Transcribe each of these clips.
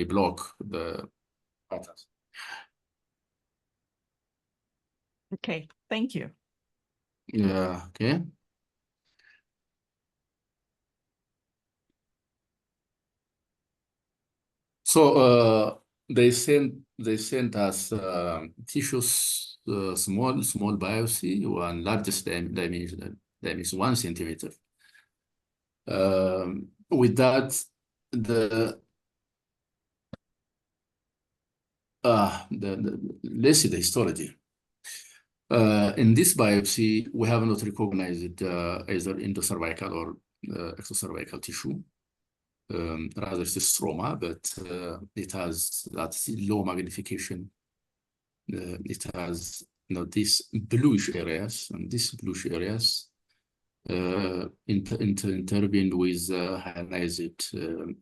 block the patterns. Okay, thank you. Yeah, okay. So they sent us tissues, small biopsy, one largest dimension is 1 centimeter. With that, let's see the histology. In this biopsy, we have not recognized either endocervical or exocervical tissue. Rather, it's a stroma, but it has that low magnification. It has these bluish areas, and these bluish areas intervened with hyalinized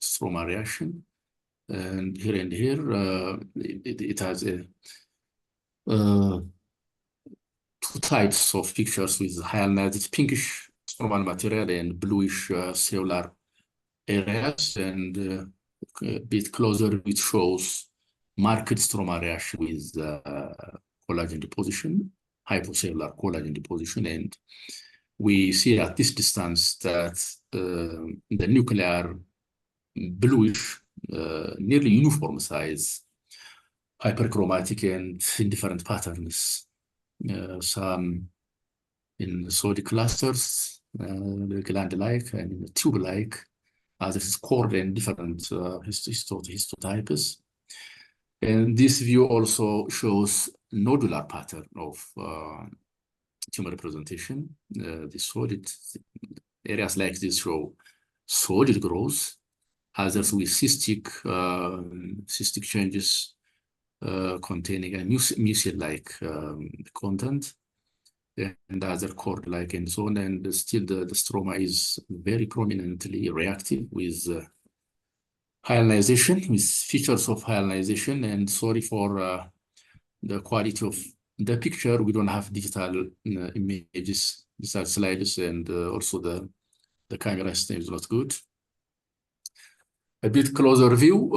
stroma reaction. And here it has a two types of pictures with hyalinized pinkish stromal material and bluish cellular areas, and a bit closer, which shows marked stroma reaction with collagen deposition, hypocellular collagen deposition. And we see at this distance that the nuclear bluish, nearly uniform size, hyperchromatic and in different patterns. Some in solid clusters, gland-like and tube-like, others is cord and different histotypes. And this view also shows nodular pattern of tumor representation. The solid areas like this show solid growth, others with cystic changes containing a mucil-like content, and other cord-like and so on. And still the stroma is very prominently reactive with hyalinization, with features of hyalinization. And sorry for the quality of the picture. We don't have digital images, digital slides, and also the camera system is not good. A bit closer view,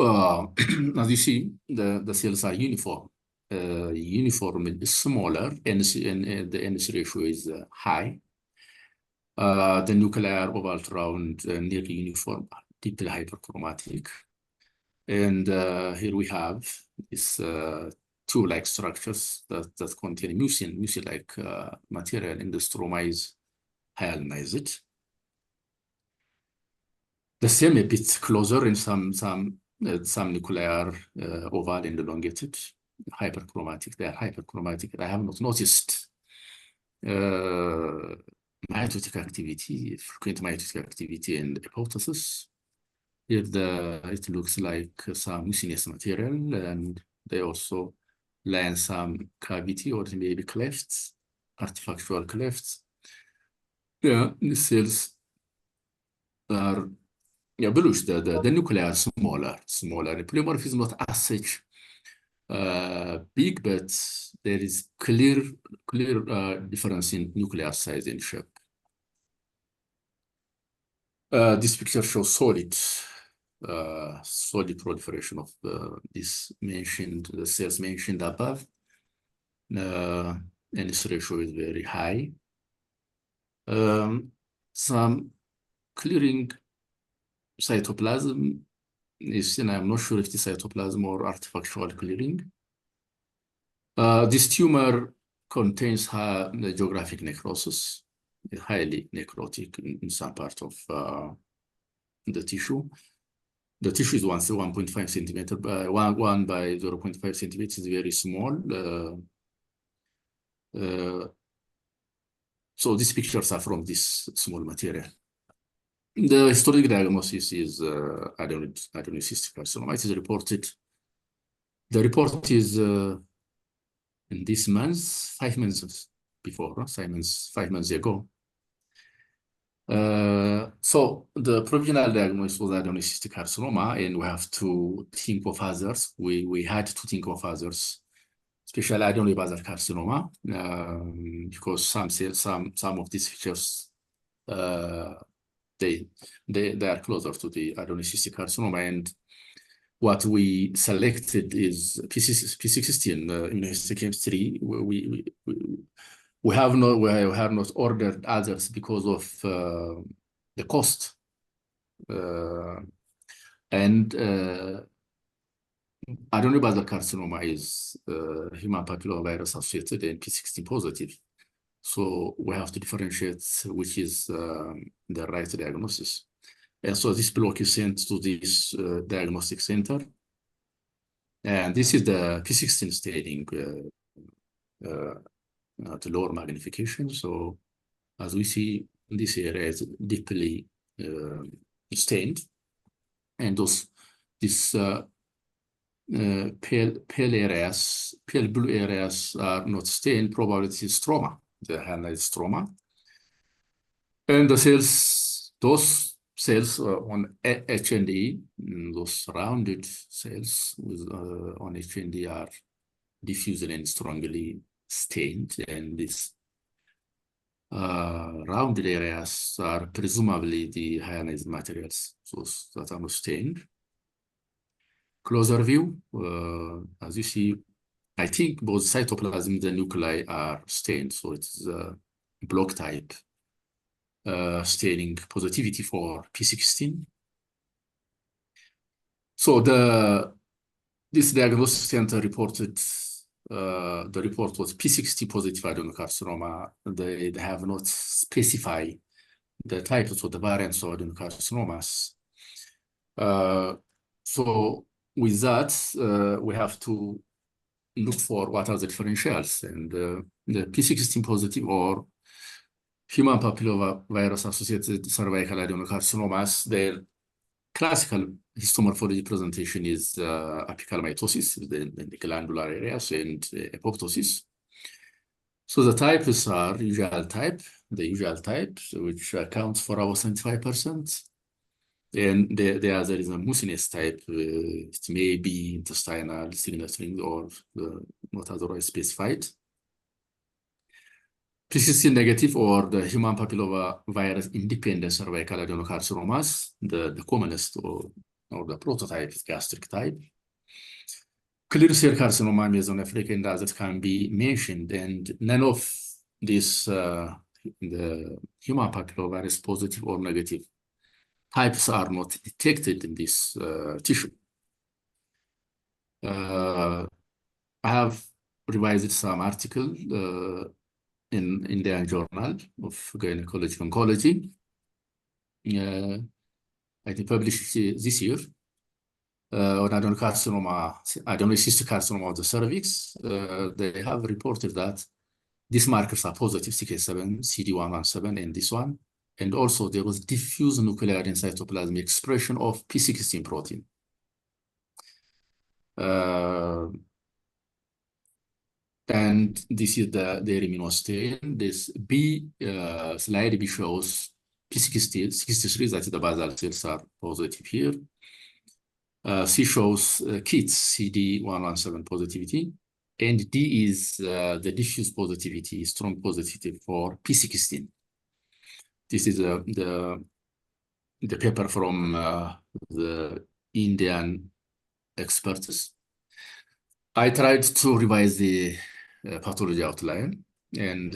as you see, the cells are uniform. Uniform is smaller, and the NS ratio is high. The nuclear oval round nearly uniform, deeply hyperchromatic. And here we have these tube-like structures that contain mucin-like material, and the stroma is hyalinized. The same a bit closer in some nuclear oval and elongated, hyperchromatic. They are hyperchromatic. I have not noticed mitotic activity, frequent mitotic activity and apoptosis. Here it looks like some mucinous material, and they also line some cavity or maybe clefts, artifactual clefts. Yeah, the cells are bluish. The nuclei are smaller. The polymorphism is not as such big, but there is clear difference in nuclear size and shape. This picture shows solid proliferation of the cells mentioned above. And this ratio is very high. Some clearing cytoplasm is, and I'm not sure if the cytoplasm or artifactual clearing. This tumor contains the geographic necrosis, highly necrotic in some part of the tissue. The tissue is 1.5 centimeter by 1 by 0.5 centimeters, is very small. So these pictures are from this small material. The histologic diagnosis is adenomyocystic carcinoma. It is reported. The report is in this month, 5 months before, 5 months ago. So the provisional diagnosis was adenomyocystic carcinoma, and we have to think of others. We had to think of others, especially adenobasal carcinoma, because some of these features they are closer to the adenomyocystic carcinoma. And what we selected is P16 immunohistochemistry. We have not ordered others because of the cost. Adenoid carcinoma is human papillomavirus associated and P16 positive. So we have to differentiate which is the right diagnosis. And so this block is sent to this diagnostic center. And this is the P16 staining at lower magnification. So as we see, this area is deeply stained. And these pale blue areas are not stained. Probably this is stroma. The highlight stroma. And the cells, those cells on H&E, those rounded cells on H&E are diffusely and strongly stained, and these rounded areas are presumably the ionized materials, those that are not stained. Closer view, as you see, I think both cytoplasm and the nuclei are stained, so it's a block type staining positivity for P16. So this diagnostic center reported the report was P60 positive adenocarcinoma. They have not specified the types or the variants of adenocarcinomas. So with that, we have to look for what are the differentials, and the P16 positive or human papillomavirus associated cervical adenocarcinomas, their classical histomorphology presentation is apical mitosis in the glandular areas and apoptosis. So the types are the usual type, which accounts for about 75%. And the other is a mucinous type. It may be intestinal, signet ring, or not otherwise specified. P16 negative or the human papillomavirus independent cervical adenocarcinomas, the commonest or the prototype is gastric type. Clear cell carcinoma, mesonephric, and others can be mentioned, and none of these the human papillomavirus positive or negative types are not detected in this tissue. I have revised some article in Indian Journal of Gynecologic Oncology. I think published this year on adenocarcinoma, adenomyocystic carcinoma of the cervix. They have reported that these markers are positive, CK7, CD117, and this one. And also there was diffuse nuclear and cytoplasmic expression of P16 protein. And this is their immunostain. This slide B shows P63, that is the basal cells are positive here. C shows KITS, CD117 positivity. And D is the diffuse positivity, strong positivity for P16. This is the paper from the Indian experts. I tried to revise the pathology outline, and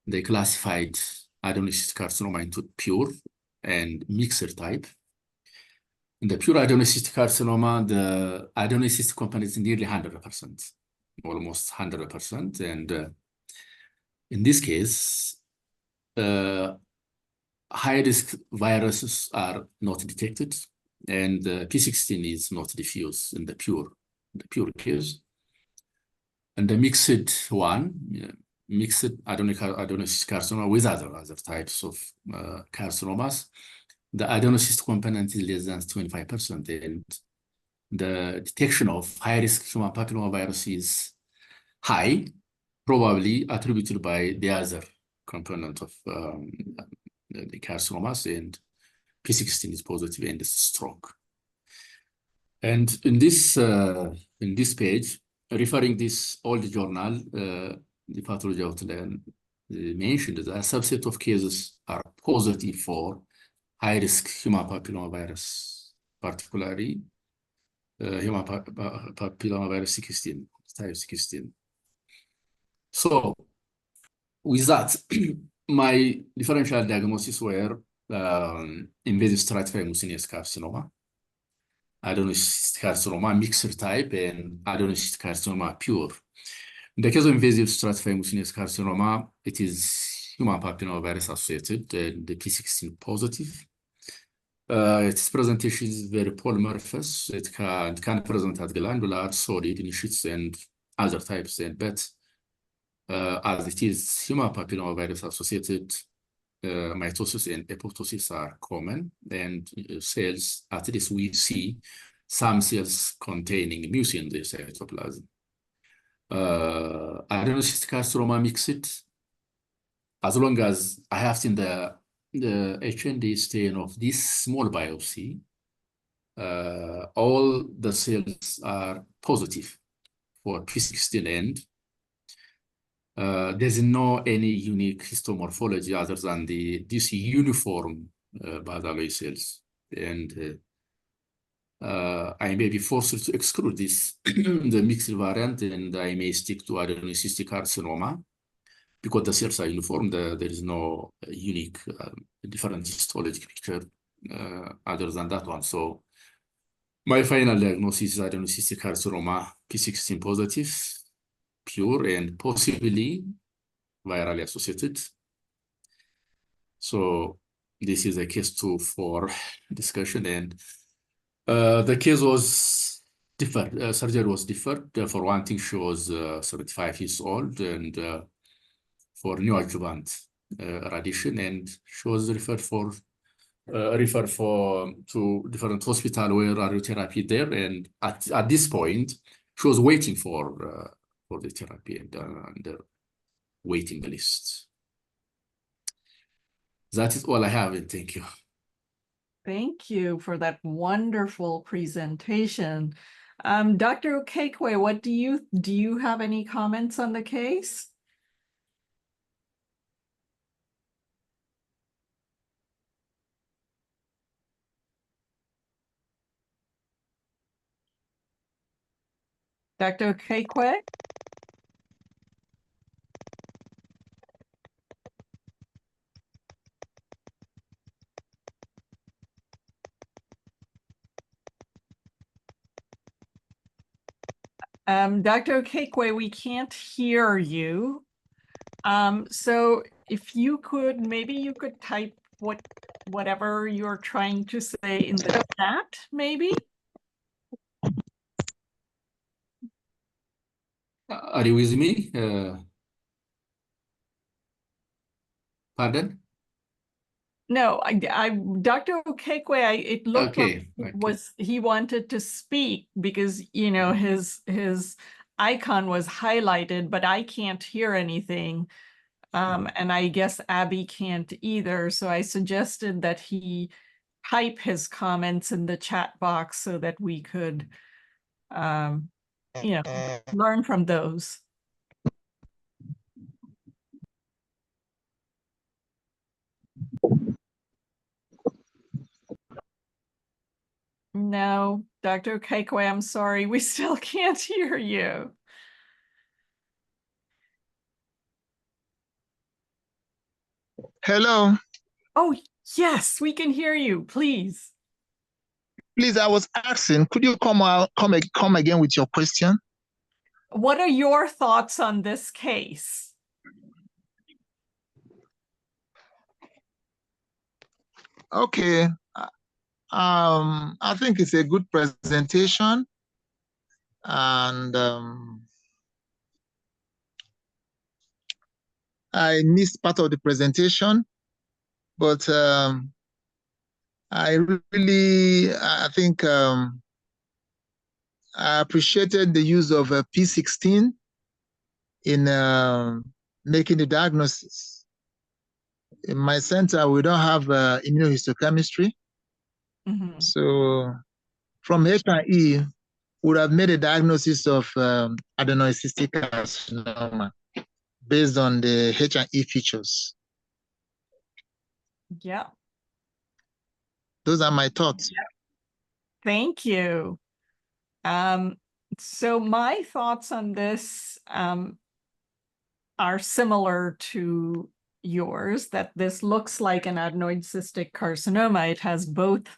they classified adenomyocystic carcinoma into pure and mixed type. In the pure adenomyocystic carcinoma, the adenomyocystic component is nearly 100%, almost 100%. And in this case, high-risk viruses are not detected, and P16 is not diffuse in the pure case. And the mixed one, mixed adenomyocystic carcinoma with other types of carcinomas, the adenomyocystic component is less than 25%, and the detection of high-risk human papillomavirus is high, probably attributed by the other component of the carcinomas, and P16 is positive and is strong. And in this page, referring this old journal, the pathology outline mentioned that a subset of cases are positive for high-risk human papillomavirus, particularly human papillomavirus 16, type 16. So with that, my differential diagnosis were invasive stratified mucinous carcinoma, adenomycystic carcinoma mixed type, and adenomycystic carcinoma pure. In the case of invasive stratified mucinous carcinoma, it is human papillomavirus associated and the P16 positive. Its presentation is very polymorphous. It can present at glandular, solid, in sheets, and other types. But as it is human papillomavirus associated, mitosis and apoptosis are common, and cells, at least we see some cells containing mucin in the cytoplasm. Adenomycystic carcinoma mixed, as long as I have seen the HND stain of this small biopsy, all the cells are positive for P16 and there's no any unique histomorphology other than this uniform basaloid cells. And I may be forced to exclude this, the mixed variant, and I may stick to adenomycystic carcinoma because the cells are uniform. There is no unique different histologic picture other than that one. So my final diagnosis is adenomycystic carcinoma P16 positive, pure, and possibly virally associated. So this is a case 2 for discussion, and the case was different. Surgery was different. For one thing, she was 75 years old, and for neoadjuvant radiation, and she was referred to different hospital where radiotherapy there, and at this point she was waiting for the therapy and the waiting list. That is all I have, and thank you. Thank you for that wonderful presentation. Dr. Okekwe, what do you have any comments on the case? Dr. Okekwe? Dr. Okekwe, we can't hear you. So if you could, maybe you could type whatever you're trying to say in the chat, maybe? Are you with me? Pardon? No, Dr. Okekwe, it looked like Okay. he wanted to speak because, you know, his icon was highlighted, but I can't hear anything. And I guess Abby can't either. So I suggested that he type his comments in the chat box so that we could, you know, learn from those. No, Dr. Okekwe, I'm sorry, we still can't hear you. Hello. Oh, yes, we can hear you, please. Please, I was asking, could you come again with your question? What are your thoughts on this case? Okay. I think it's a good presentation, and I missed part of the presentation, but I think I appreciated the use of P16 in making the diagnosis. In my center, we don't have immunohistochemistry. Mm-hmm. So from H&E, would have made a diagnosis of adenomycystic carcinoma based on the H&E features. Yeah. Those are my thoughts. Thank you. So my thoughts on this are similar to yours, that this looks like an adenoid cystic carcinoma. It has both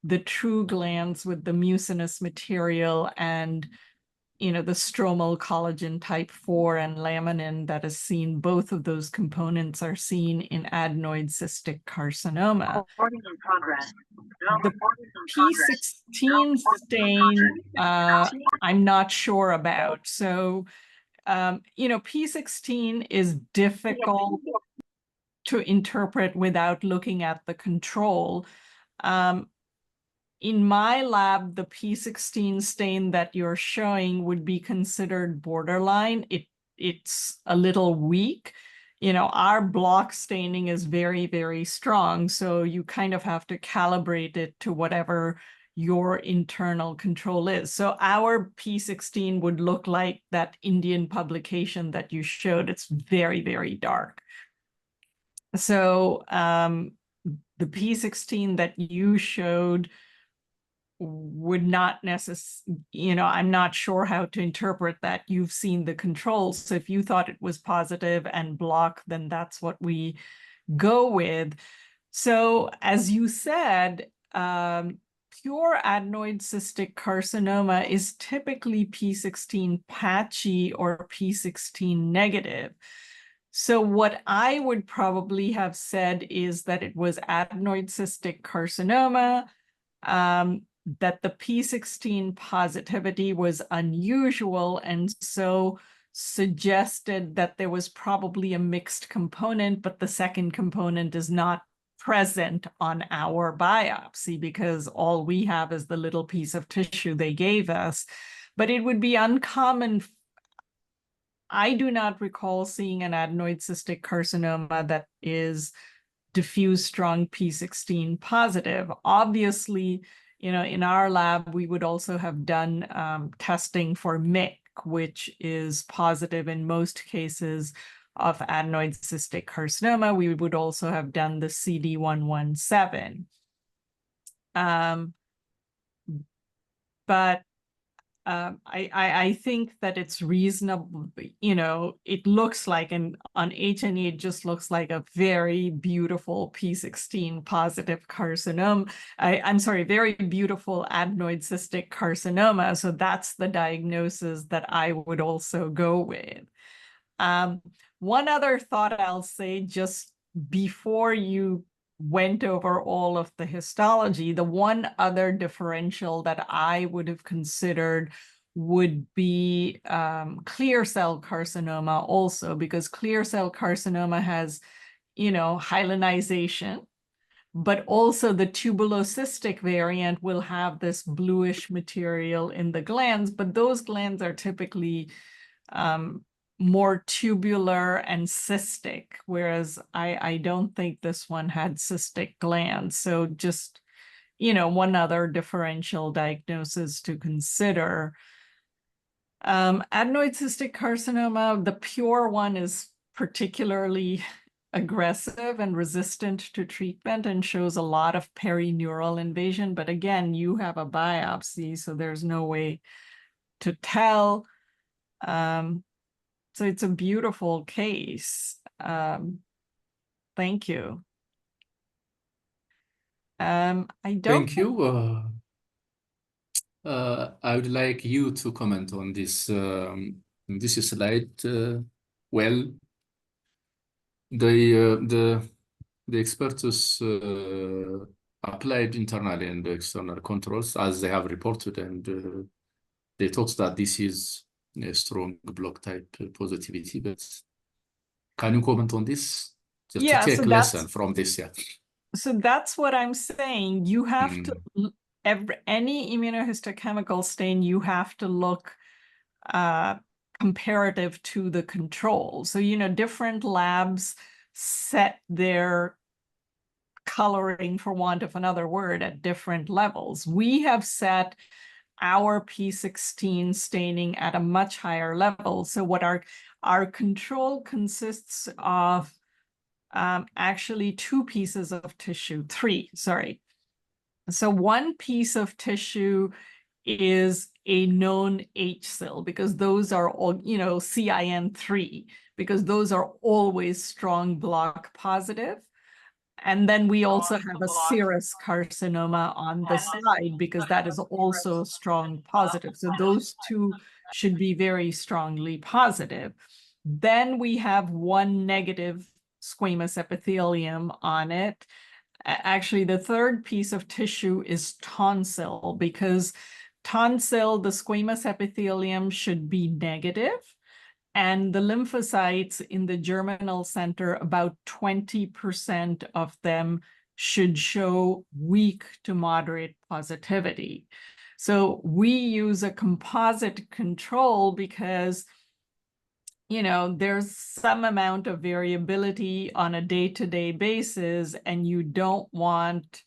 the true glands with the mucinous material and, you know, the stromal collagen type 4 and laminin that is seen. Both of those components are seen in adenoid cystic carcinoma. Recording in progress. The P16 stain, I'm not sure about. So, you know, P16 is difficult to interpret without looking at the control. In my lab, the P16 stain that you're showing would be considered borderline. It's a little weak. You know, our block staining is very, very strong. So you kind of have to calibrate it to whatever your internal control is. So our P16 would look like that Indian publication that you showed. It's very, very dark. So the P16 that you showed would not necessarily, you know, I'm not sure how to interpret that. You've seen the controls. So if you thought it was positive and block, then that's what we go with. So as you said, pure adenoid cystic carcinoma is typically P16 patchy or P16 negative. So what I would probably have said is that it was adenoid cystic carcinoma, that the P16 positivity was unusual, and so suggested that there was probably a mixed component, but the second component is not present on our biopsy because all we have is the little piece of tissue they gave us. But it would be uncommon. I do not recall seeing an adenoid cystic carcinoma that is diffuse strong P16 positive. Obviously, you know, in our lab, we would also have done testing for MYC, which is positive in most cases of adenoid cystic carcinoma. We would also have done the CD117. But I think that it's reasonable, you know, it looks like, and on H&E, it just looks like a very beautiful P16 positive carcinoma. I'm sorry, very beautiful adenoid cystic carcinoma. So that's the diagnosis that I would also go with. One other thought I'll say just before you went over all of the histology, the one other differential that I would have considered would be clear cell carcinoma also, because clear cell carcinoma has, you know, hyalinization, but also the tubulocystic variant will have this bluish material in the glands, but those glands are typically more tubular and cystic, whereas I don't think this one had cystic glands. So just, you know, one other differential diagnosis to consider. Adenoid cystic carcinoma, the pure one is particularly aggressive and resistant to treatment and shows a lot of perineural invasion. But again, you have a biopsy, so there's no way to tell. So it's a beautiful case. Thank you. I don't. Thank you. I would like you to comment on this slide. Well, the experts applied internal and external controls as they have reported, and they thought that this is a strong block type positivity. But can you comment on this? Just Yeah, to take so lesson from this, yeah. So that's what I'm saying. You have to, any immunohistochemical stain, you have to look comparative to the control. So, you know, different labs set their coloring, for want of another word, at different levels. We have set our P16 staining at a much higher level. So what our control consists of actually two pieces of tissue, three, sorry. So one piece of tissue is a known HSIL, because those are all, you know, CIN3, because those are always strong block positive. And then we also have a serous carcinoma on the slide, because that is also strong positive. So those two should be very strongly positive. Then we have one negative squamous epithelium on it. Actually, the third piece of tissue is tonsil, because tonsil, the squamous epithelium should be negative, and the lymphocytes in the germinal center, about 20% of them should show weak to moderate positivity. So we use a composite control because, you know, there's some amount of variability on a day-to-day basis, and you don't want,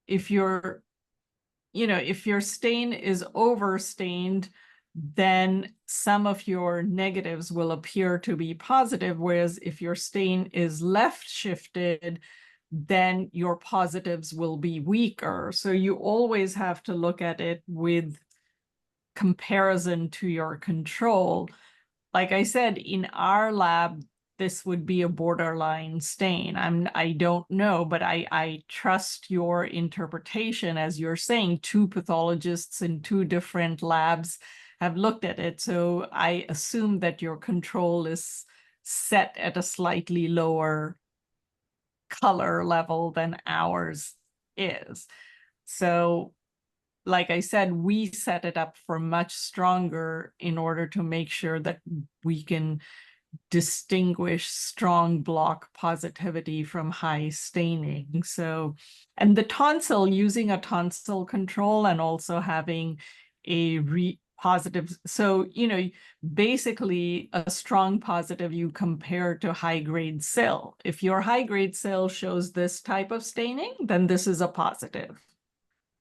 if your, you know, if your stain is overstained, then some of your negatives will appear to be positive, whereas if your stain is left shifted, then your positives will be weaker. So you always have to look at it with comparison to your control. Like I said, in our lab, this would be a borderline stain. I don't know, but I trust your interpretation. As you're saying, two pathologists in two different labs have looked at it. So I assume that your control is set at a slightly lower color level than ours is. So like I said, we set it up for much stronger in order to make sure that we can distinguish strong block positivity from high staining. So, and the tonsil, using a tonsil control and also having a positive, so, you know, basically a strong positive you compare to high-grade cell. If your high-grade cell shows this type of staining, then this is a positive.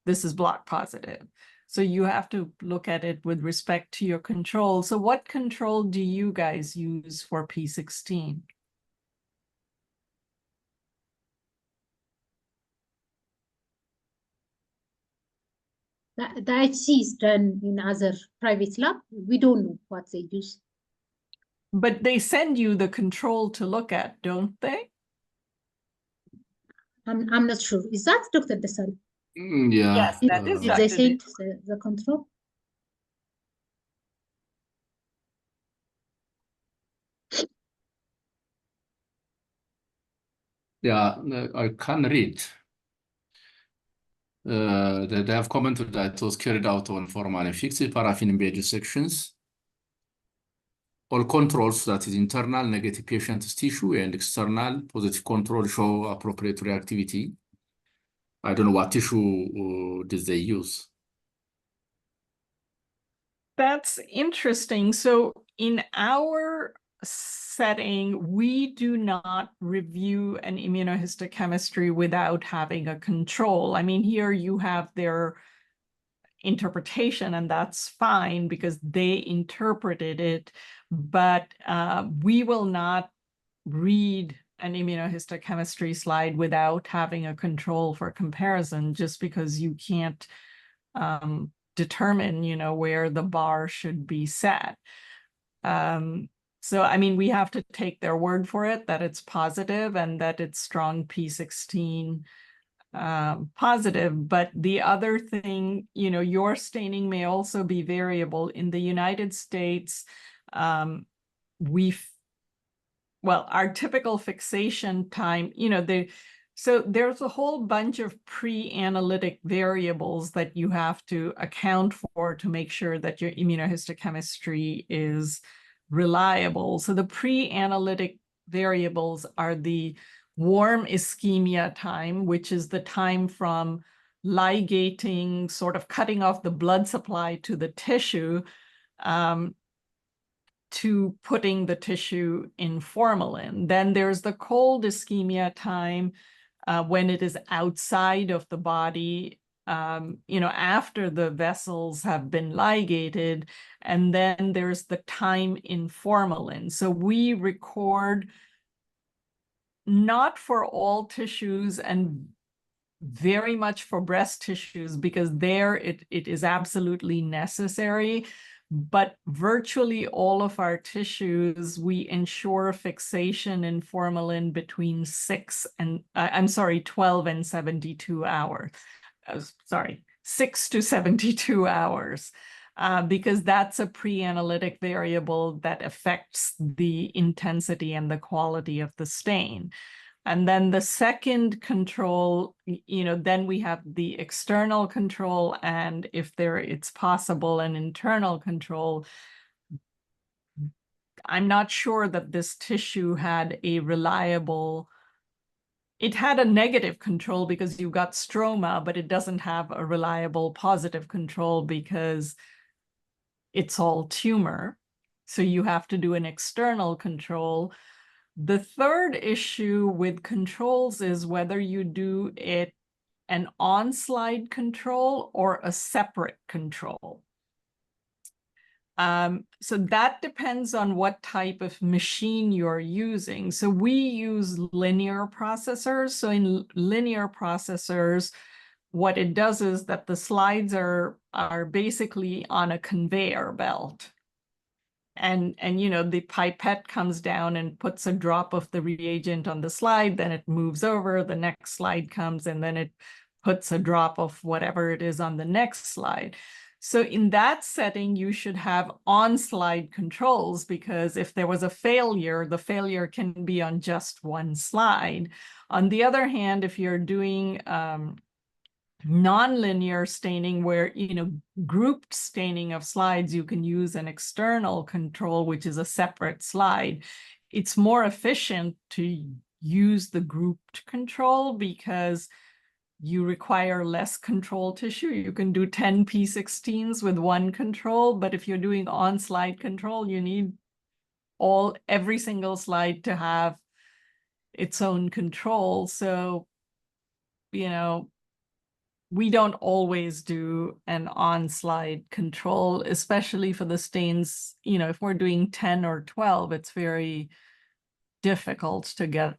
This is block positive. So you have to look at it with respect to your control. So what control do you guys use for P16? The HC is done in other private lab. We don't know what they use. But they send you the control to look at, don't they? I'm not sure. Is that Dr. Desari? Yeah. Yes, that is Did they send the control? Yeah, I can read. They have commented that it was carried out on formalin fixed paraffin embedded sections. All controls, that is internal negative patient's tissue and external positive control, show appropriate reactivity. I don't know what tissue did they use. That's interesting. So in our setting, we do not review an immunohistochemistry without having a control. I mean, here you have their interpretation, and that's fine because they interpreted it, but we will not read an immunohistochemistry slide without having a control for comparison, just because you can't determine, you know, where the bar should be set. So, I mean, we have to take their word for it that it's positive and that it's strong P16 positive. But the other thing, you know, your staining may also be variable. In the United States, our typical fixation time, you know, so there's a whole bunch of pre-analytic variables that you have to account for to make sure that your immunohistochemistry is reliable. So the pre-analytic variables are the warm ischemia time, which is the time from ligating, sort of cutting off the blood supply to the tissue, to putting the tissue in formalin. Then there's the cold ischemia time, when it is outside of the body, you know, after the vessels have been ligated. And then there's the time in formalin. So we record not for all tissues and very much for breast tissues because there it is absolutely necessary. But virtually all of our tissues, we ensure fixation in formalin between 12 and 72 hours. Sorry, 6 to 72 hours. Because that's a pre-analytic variable that affects the intensity and the quality of the stain. And then the second control, then we have the external control, and if it's possible, an internal control. I'm not sure that this tissue had a reliable, it had a negative control because you got stroma, but it doesn't have a reliable positive control because it's all tumor. So you have to do an external control. The third issue with controls is whether you do it an on-slide control or a separate control. So that depends on what type of machine you're using. So we use linear processors. So in linear processors, what it does is that the slides are basically on a conveyor belt. And the pipette comes down and puts a drop of the reagent on the slide, then it moves over, the next slide comes, and then it puts a drop of whatever it is on the next slide. So in that setting, you should have on-slide controls, because if there was a failure, the failure can be on just one slide. On the other hand, if you're doing nonlinear staining where, grouped staining of slides, you can use an external control, which is a separate slide. It's more efficient to use the grouped control because you require less control tissue. You can do 10 P16s with one control, but if you're doing on-slide control, you need every single slide to have its own control. So, we don't always do an on-slide control, especially for the stains. If we're doing 10 or 12, it's very difficult to get.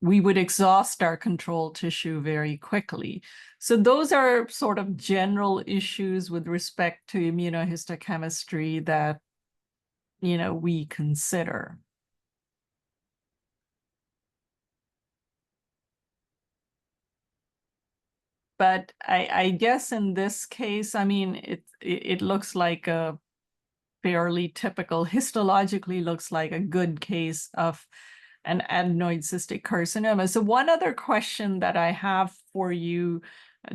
We would exhaust our control tissue very quickly. So those are sort of general issues with respect to immunohistochemistry that, we consider. But I guess in this case, it looks like a fairly typical, histologically looks like a good case of an adenoid cystic carcinoma. So one other question that I have for you,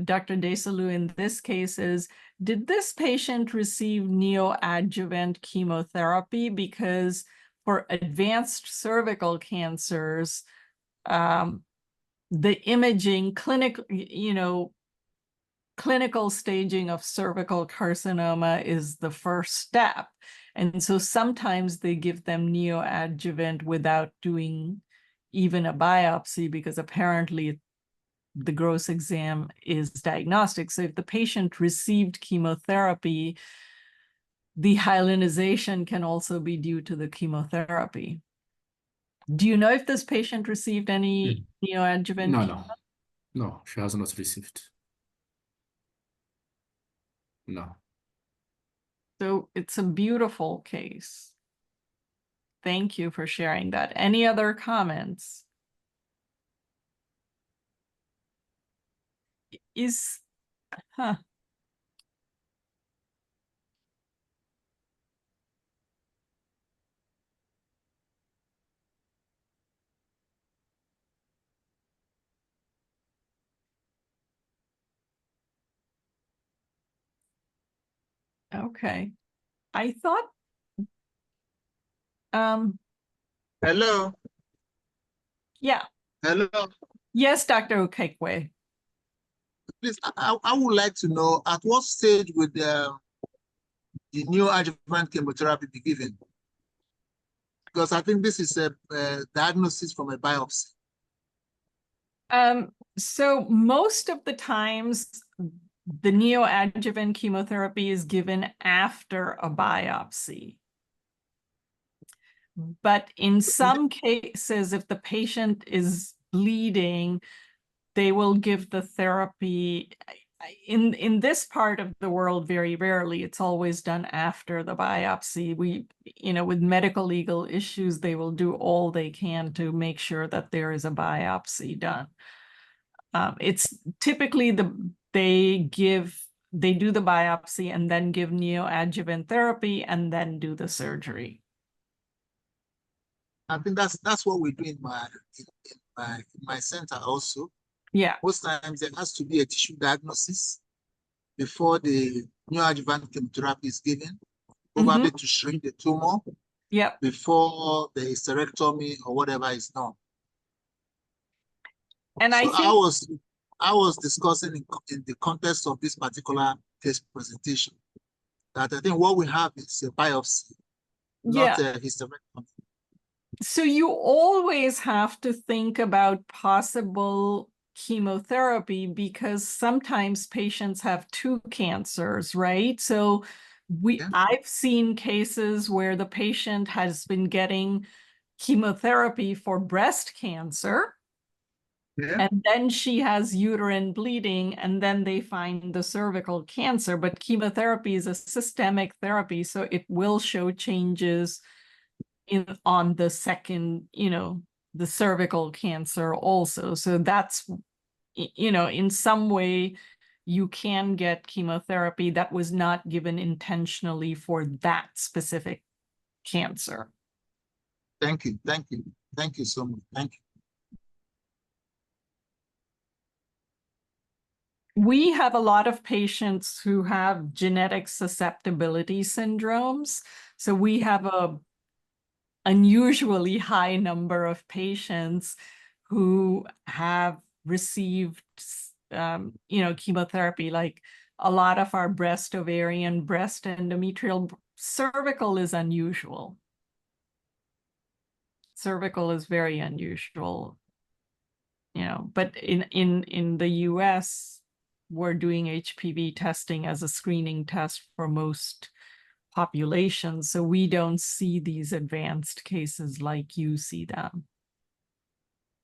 Dr. Desalu, in this case is, did this patient receive neoadjuvant chemotherapy? Because for advanced cervical cancers, the imaging, clinical staging of cervical carcinoma is the first step. And so sometimes they give them neoadjuvant without doing even a biopsy, because apparently the gross exam is diagnostic. So if the patient received chemotherapy, the hyalinization can also be due to the chemotherapy. Do you know if this patient received any neoadjuvant? No, she has not received. No. So it's a beautiful case. Thank you for sharing that. Any other comments? Okay. I thought, Hello. yeah. Hello. Yes, Dr. Okekwe. Please, I would like to know at what stage would the neoadjuvant chemotherapy be given? Because I think this is a diagnosis from a biopsy. So most of the times, the neoadjuvant chemotherapy is given after a biopsy. But in some cases, if the patient is bleeding, they will give the therapy in this part of the world very rarely. It's always done after the biopsy. With medical legal issues, they will do all they can to make sure that there is a biopsy done. It's typically they do the biopsy and then give neoadjuvant therapy and then do the surgery. I think that's what we do in my center also. Yeah. Most times there has to be a tissue diagnosis before the neoadjuvant chemotherapy is given, probably to shrink the tumor. Yeah. Before the hysterectomy or whatever is done. And so I think I was discussing in the context of this particular case presentation that I think what we have is a biopsy, not a hysterectomy. So you always have to think about possible chemotherapy because sometimes patients have two cancers, right? So I've seen cases where the patient has been getting chemotherapy for breast cancer. Yeah. And then she has uterine bleeding, and then they find the cervical cancer. But chemotherapy is a systemic therapy, so it will show changes on the second, the cervical cancer also. So that's, in some way, you can get chemotherapy that was not given intentionally for that specific cancer. Thank you. Thank you. Thank you so much. Thank you. We have a lot of patients who have genetic susceptibility syndromes. So we have a unusually high number of patients who have received, chemotherapy. Like a lot of our breast, ovarian, breast, endometrial, cervical is unusual. Cervical is very unusual, but in the US, we're doing HPV testing as a screening test for most populations. So we don't see these advanced cases like you see them,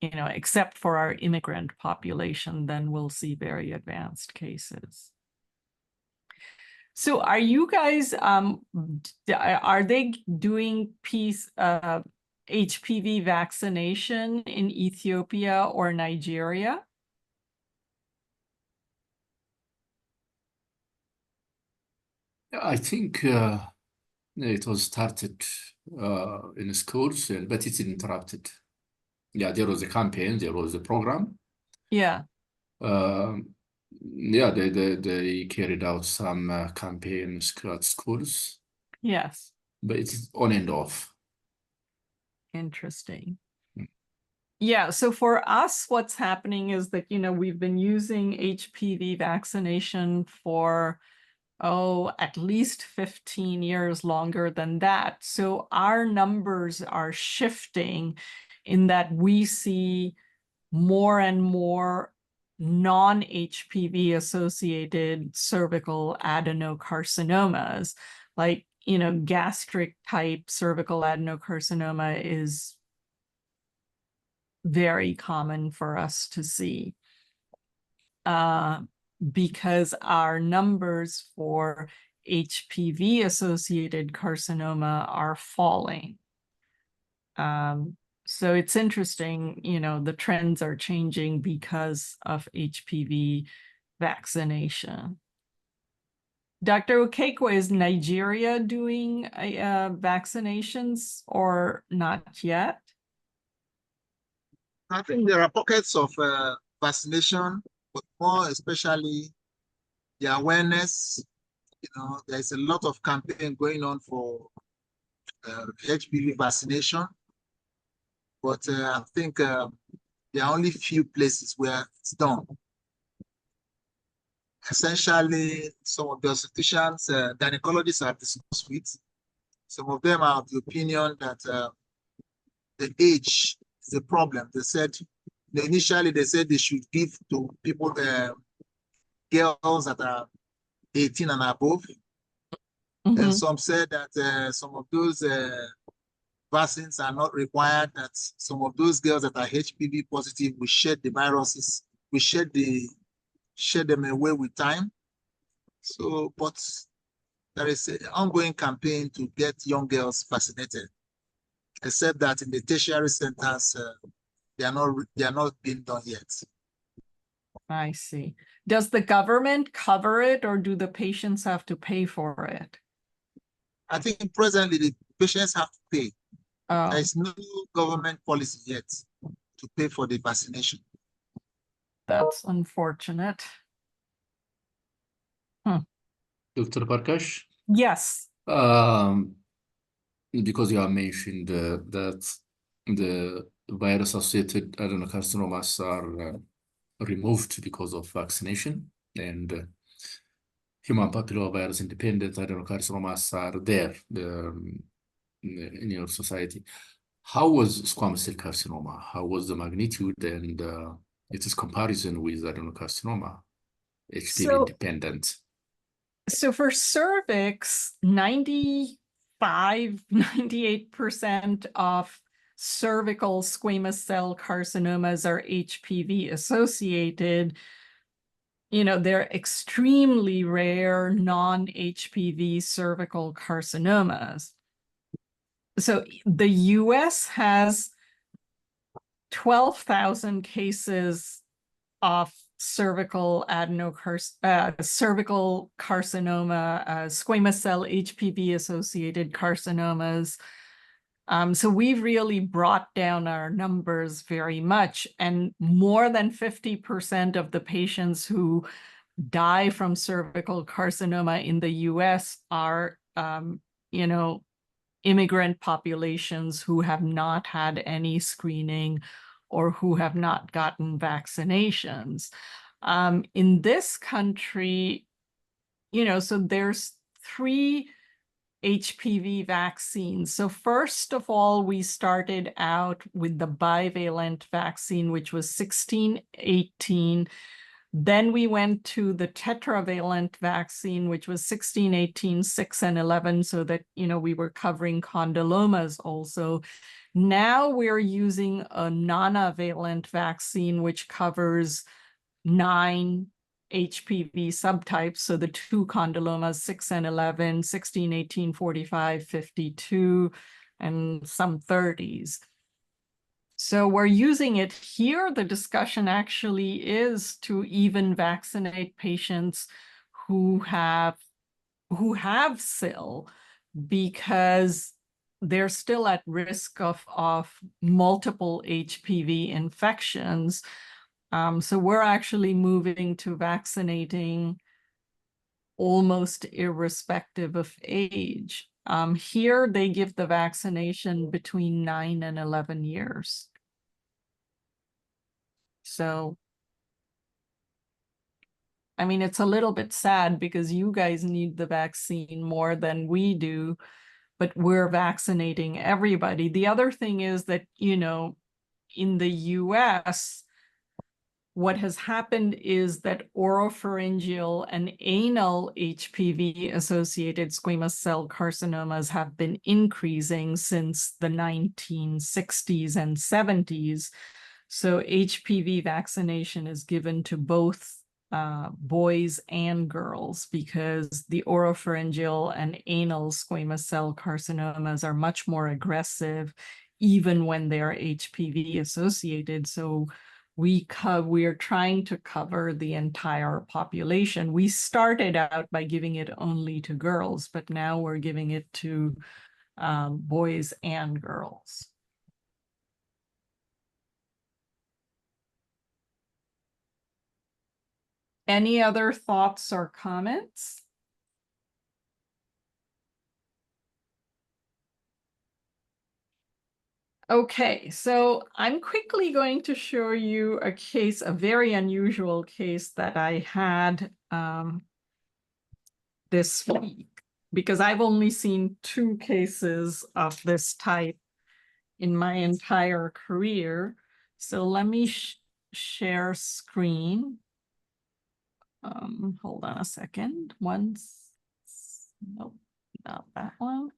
except for our immigrant population, then we'll see very advanced cases. So are you guys, are they doing HPV vaccination in Ethiopia or Nigeria? I think it was started in schools, but it's interrupted. Yeah, there was a campaign, there was a program. Yeah. Yeah, they carried out some campaigns at schools. Yes. But it's on and off. Interesting. Yeah, so for us, what's happening is that, we've been using HPV vaccination for, at least 15 years, longer than that. So our numbers are shifting in that we see more and more non-HPV associated cervical adenocarcinomas, like, gastric type cervical adenocarcinoma is very common for us to see because our numbers for HPV associated carcinoma are falling. So it's interesting, the trends are changing because of HPV vaccination. Dr. Okekwe, is Nigeria doing vaccinations or not yet? I think there are pockets of vaccination, but more especially the awareness. There's a lot of campaign going on for HPV vaccination, but I think there are only few places where it's done. Essentially, some of the obstetricians, gynecologists I've discussed with, some of them are of the opinion that the age is a problem. They said, initially they said they should give to people, girls that are 18 and above. And some said that some of those vaccines are not required, that some of those girls that are HPV positive will shed the viruses we shed them away with time. So, but there is an ongoing campaign to get young girls vaccinated, except that in the tertiary centers, they are not being done yet. I see. Does the government cover it, or do the patients have to pay for it? I think presently the patients have to pay. Oh, There is no government policy yet to pay for the vaccination. that's unfortunate. Dr. Parkash, Yes. because you have mentioned that the virus-associated adenocarcinomas are removed because of vaccination, and human papillomavirus independent adenocarcinomas are there in your society. How was squamous cell carcinoma? How was the magnitude and its comparison with adenocarcinoma, HPV So, independent? so for cervix, 98% of cervical squamous cell carcinomas are HPV associated. You know, they're extremely rare non-HPV cervical carcinomas. So the US has 12,000 cases of cervical cervical carcinoma, squamous cell HPV associated carcinomas. So we've really brought down our numbers very much, and more than 50% of the patients who die from cervical carcinoma in the US are, you know, immigrant populations who have not had any screening or who have not gotten vaccinations. In this country, you know, so there's 3 HPV vaccines. So first of all, we started out with the bivalent vaccine, which was 1618. Then we went to the tetravalent vaccine, which was 16, 18, 6, and 11, so that, you know, we were covering condylomas also. Now we're using a nonavalent vaccine, which covers 9 HPV subtypes. So the 2 condylomas, 6 and 11, 16, 18, 45, 52, and some 30s. So we're using it here. The discussion actually is to even vaccinate patients who have SIL, because they're still at risk of multiple HPV infections. So we're actually moving to vaccinating almost irrespective of age. Here, they give the vaccination between 9 and 11 years. So, I mean, it's a little bit sad because you guys need the vaccine more than we do, but we're vaccinating everybody. The other thing is that, you know, in the US, what has happened is that oropharyngeal and anal HPV-associated squamous cell carcinomas have been increasing since the 1960s and 70s. So HPV vaccination is given to both boys and girls, because the oropharyngeal and anal squamous cell carcinomas are much more aggressive, even when they're HPV associated. So we are trying to cover the entire population. We started out by giving it only to girls, but now we're giving it to boys and girls. Any other thoughts or comments? Okay, so I'm quickly going to show you a case, a very unusual case that I had this week, because I've only seen 2 cases of this type in my entire career. So let me share screen. Hold on a second. Nope, not that one.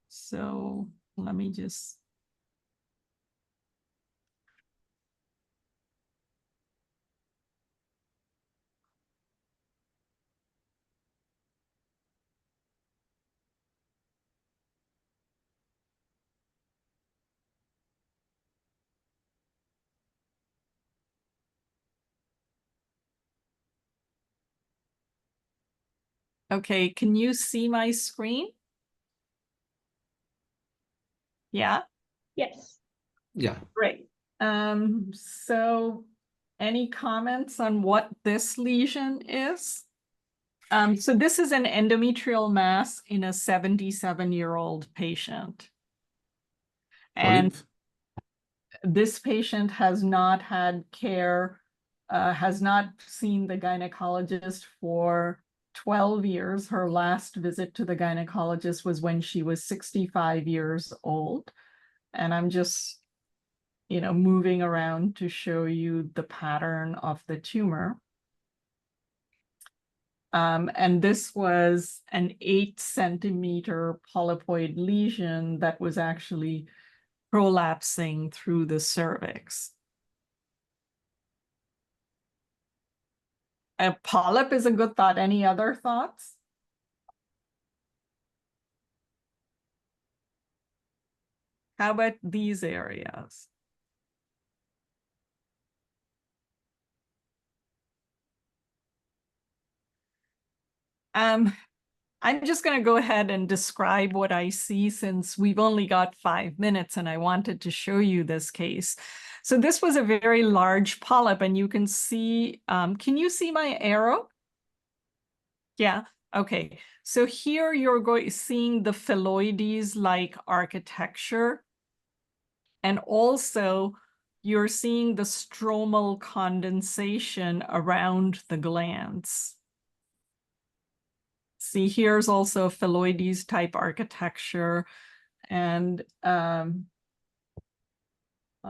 So let me just. Okay, can you see my screen? Yeah, Yes. Yeah. great. So any comments on what this lesion is? So this is an endometrial mass in a 77-year-old patient. And Polyp? this patient has not had care, has not seen the gynecologist for 12 years. Her last visit to the gynecologist was when she was 65 years old. And I'm just, moving around to show you the pattern of the tumor. And this was an 8-centimeter polypoid lesion that was actually prolapsing through the cervix. A polyp is a good thought. Any other thoughts? How about these areas? I'm just going to go ahead and describe what I see since we've only got 5 minutes and I wanted to show you this case. So this was a very large polyp and you can see, can you see my arrow? Yeah, okay. So here you're seeing the phalloides-like architecture. And also you're seeing the stromal condensation around the glands. See, here's also phalloides type architecture. And let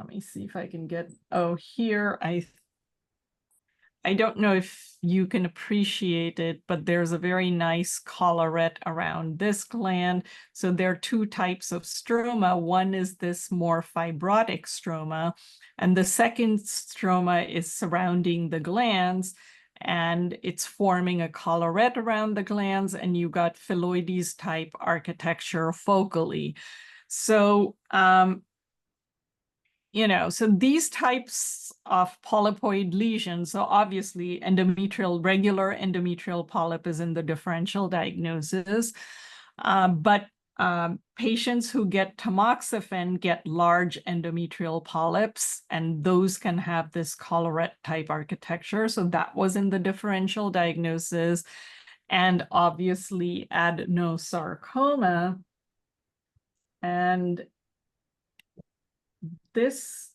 me see if I can get, here I don't know if you can appreciate it, but there's a very nice collarette around this gland. So there are two types of stroma. One is this more fibrotic stroma, and the second stroma is surrounding the glands, and it's forming a collarette around the glands, and you got phalloides type architecture focally. So, so these types of polypoid lesions, so obviously regular endometrial polyp is in the differential diagnosis, but patients who get tamoxifen get large endometrial polyps, and those can have this collarette type architecture. So that was in the differential diagnosis. And obviously adenosarcoma. And this,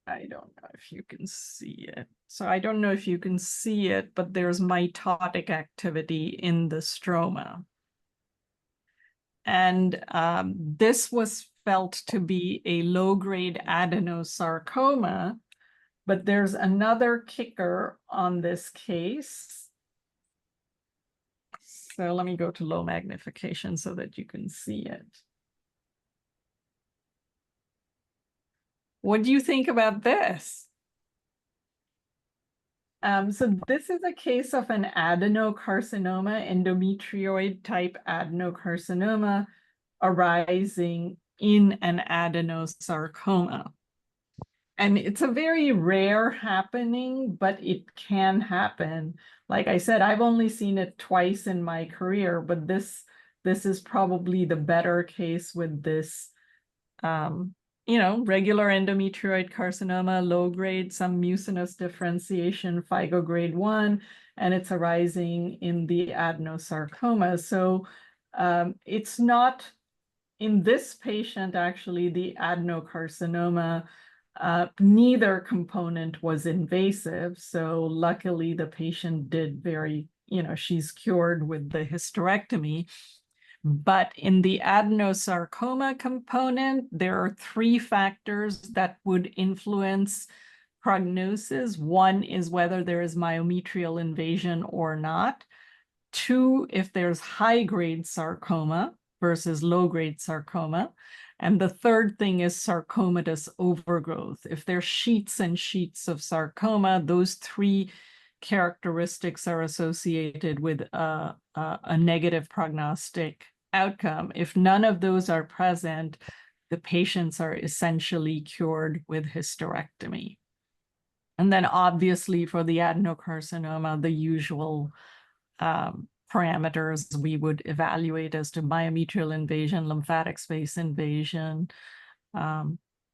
I don't know if you can see it. So I don't know if you can see it, but there's mitotic activity in the stroma. And this was felt to be a low-grade adenosarcoma, but there's another kicker on this case. So let me go to low magnification so that you can see it. What do you think about this? So this is a case of an adenocarcinoma, endometrioid type adenocarcinoma arising in an adenosarcoma. And it's a very rare happening, but it can happen. Like I said, I've only seen it twice in my career, but this is probably the better case with this regular endometrioid carcinoma, low grade, some mucinous differentiation, FIGO grade 1, and it's arising in the adenosarcoma. So it's not in this patient, actually, the adenocarcinoma, neither component was invasive. So luckily the patient did she's cured with the hysterectomy. But in the adenosarcoma component, there are 3 factors that would influence prognosis. One is whether there is myometrial invasion or not. 2, if there's high-grade sarcoma versus low-grade sarcoma. And the third thing is sarcomatous overgrowth. If there's sheets and sheets of sarcoma, those 3 characteristics are associated with a negative prognostic outcome. If none of those are present, the patients are essentially cured with hysterectomy. And then obviously for the adenocarcinoma, the usual parameters we would evaluate as to myometrial invasion, lymphatic space invasion,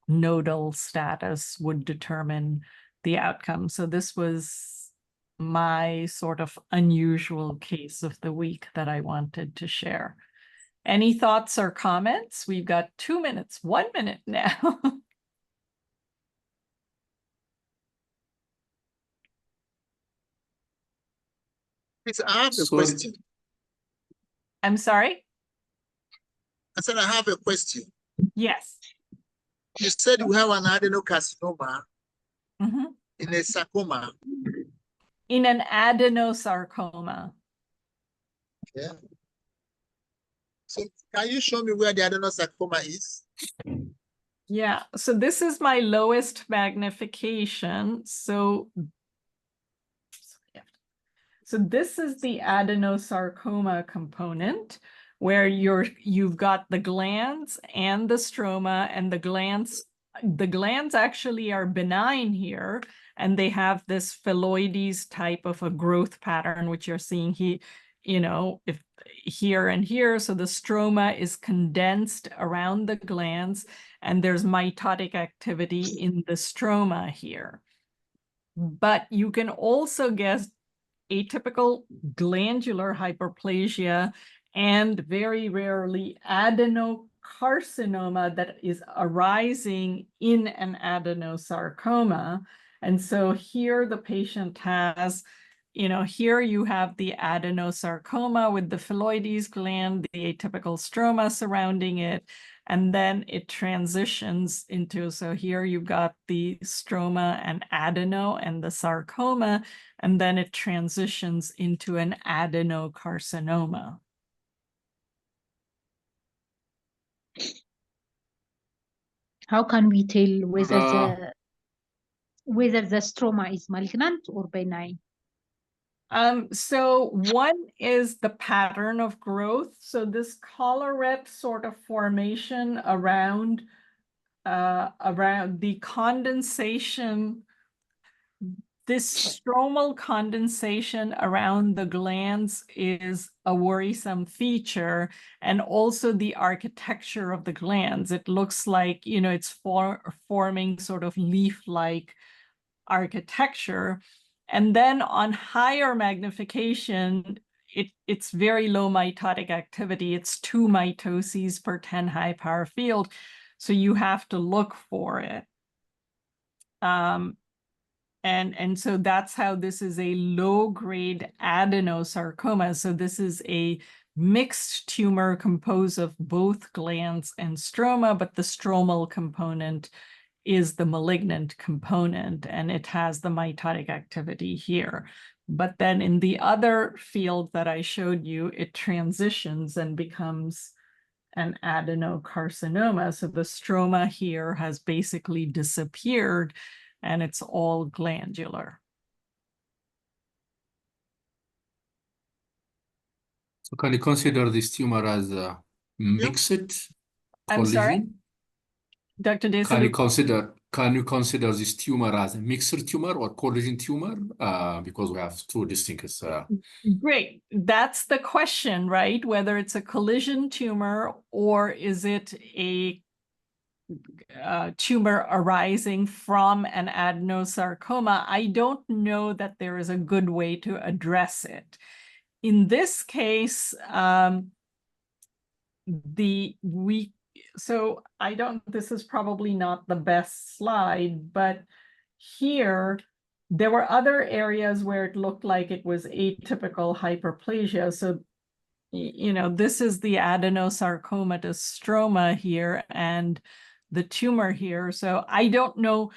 nodal status would determine the outcome. So this was my sort of unusual case of the week that I wanted to share. Any thoughts or comments? We've got 2 minutes, 1 minute now. Please, I have a Sorry. question. I'm sorry? I said I have a question. Yes. You said you have an adenocarcinoma Mhm. in a sarcoma. In an adenosarcoma. Yeah. So can you show me where the adenosarcoma is? Yeah, so this is my lowest magnification. So this is the adenosarcoma component where you've got the glands and the stroma, and the glands actually are benign here, and they have this phylloides type of a growth pattern, which you're seeing here, if here and here. So the stroma is condensed around the glands, and there's mitotic activity in the stroma here. But you can also get atypical glandular hyperplasia and very rarely adenocarcinoma that is arising in an adenosarcoma. And so here the patient has, here you have the adenosarcoma with the phylloides gland, the atypical stroma surrounding it, and then it transitions into, so here you've got the stroma and adeno and the sarcoma, and then it transitions into an adenocarcinoma. How can we tell whether the stroma is malignant or benign? So one is the pattern of growth. So this collarette sort of formation around the condensation, this stromal condensation around the glands is a worrisome feature, and also the architecture of the glands. It looks like, it's forming sort of leaf-like architecture. And then on higher magnification, it's very low mitotic activity. It's 2 mitoses per 10 high power field. So you have to look for it. And so that's how this is a low-grade adenosarcoma. So this is a mixed tumor composed of both glands and stroma, but the stromal component is the malignant component, and it has the mitotic activity here. But then in the other field that I showed you, it transitions and becomes an adenocarcinoma. So the stroma here has basically disappeared, and it's all glandular. So can you consider this tumor as a mixed I'm sorry, collision? Dr. Can Desalu. you consider this tumor as a mixed tumor or collision tumor? Because we have 2 distinct. Great. That's the question, right? Whether it's a collision tumor or is it a tumor arising from an adenosarcoma. I don't know that there is a good way to address it. In this case, this is probably not the best slide, but here there were other areas where it looked like it was atypical hyperplasia. So, this is the adenosarcomatous stroma here and the tumor here. So I don't know.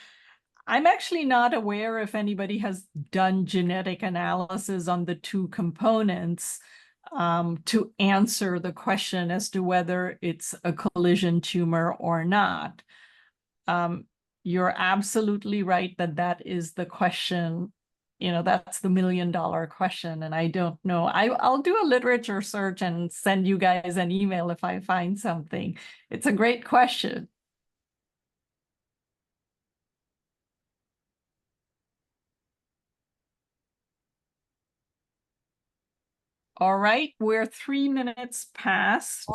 I'm actually not aware if anybody has done genetic analysis on the 2 components to answer the question as to whether it's a collision tumor or not. You're absolutely right that is the question. That's the $1 million question, and I don't know. I'll do a literature search and send you guys an email if I find something. It's a great question. All right, we're 3 minutes past.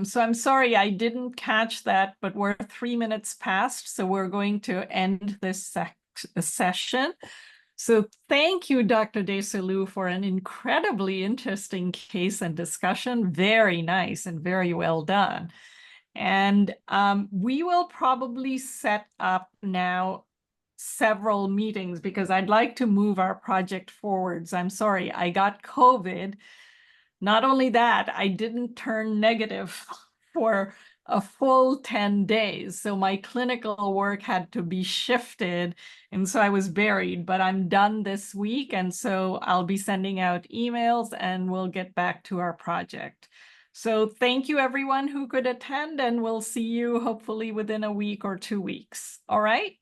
So I'm sorry, I didn't catch that, but we're 3 minutes past, so we're going to end this session. So thank you, Dr. Desalu, for an incredibly interesting case and discussion. Very nice and very well done. And we will probably set up now several meetings because I'd like to move our project forwards. I'm sorry, I got COVID. Not only that, I didn't turn negative for a full 10 days. So my clinical work had to be shifted. And so I was buried, but I'm done this week. And so I'll be sending out emails and we'll get back to our project. So thank you everyone who could attend, and we'll see you hopefully within a week or 2 weeks. All right.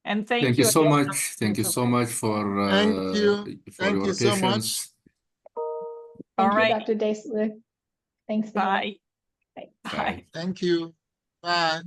And Thank you so again, much. Thank you so much for Thank you. for Thank your you so much. patience. All Thank you, right. Dr. Desalu. Thanks. Bye. Bye. Bye. Thank you. Bye.